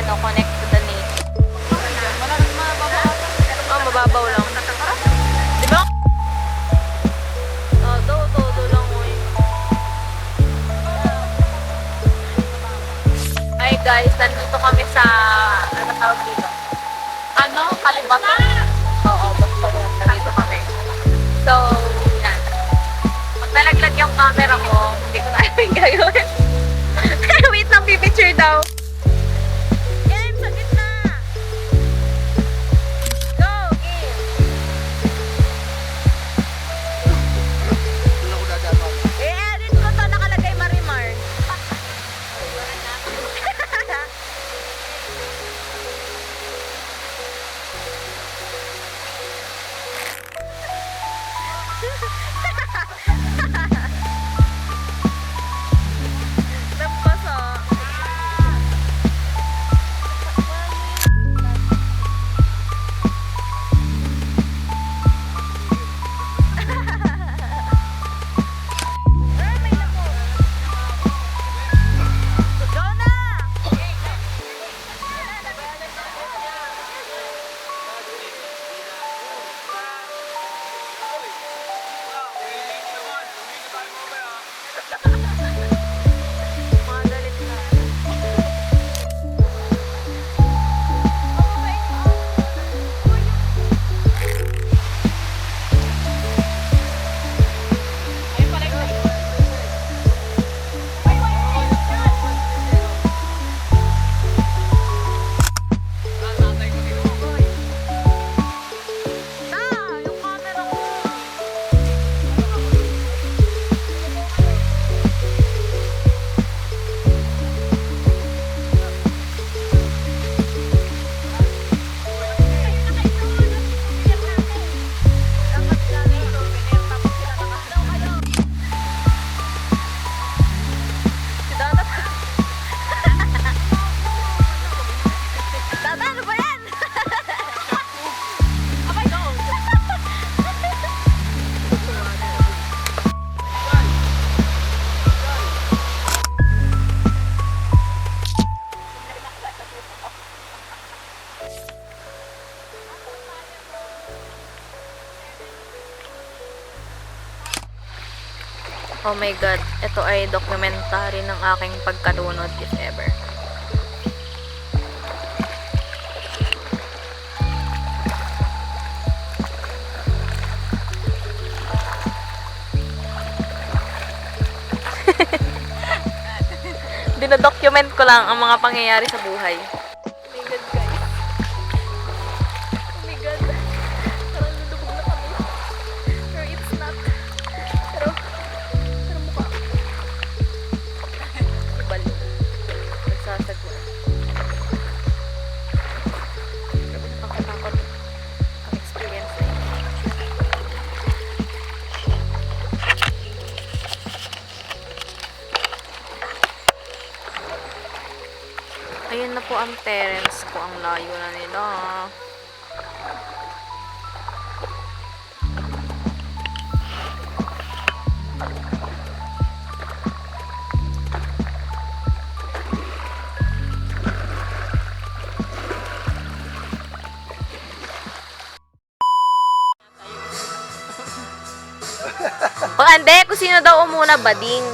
Kino-connect to the net. Oh, mababaw lang. Di ba? Oh, todo lang mo eh. Hi guys, nandito kami sa ano tawag dito? Ano? Kalibatan? Oo, basta nandito kami. So, yan. Pag nalaglag yung camera ko, hindi ko na yung gagawin. Wait lang, pipicture daw. Game, sa gitna! Go, game! I-edit ko to, nakalagay Marimar. Tapos oh. May lako. Go na! Mga galit na. Yung camera ko. Tata, ano ba yan? Abay, go! Oh my God, ito ay documentary ng aking pagkalunod if ever. Dinadocument ko lang ang mga pangyayari sa buhay. Oh my God, guys. Oh my God. Parang lulubog na kami. Pero it's not. Pero mukha. Ibalo. Nagsasagot. Grabe nakakatakot ang experience na yun. Ayun na po ang parents ko. Ang layo na nila. O ande, kung sino daw umuna, bading.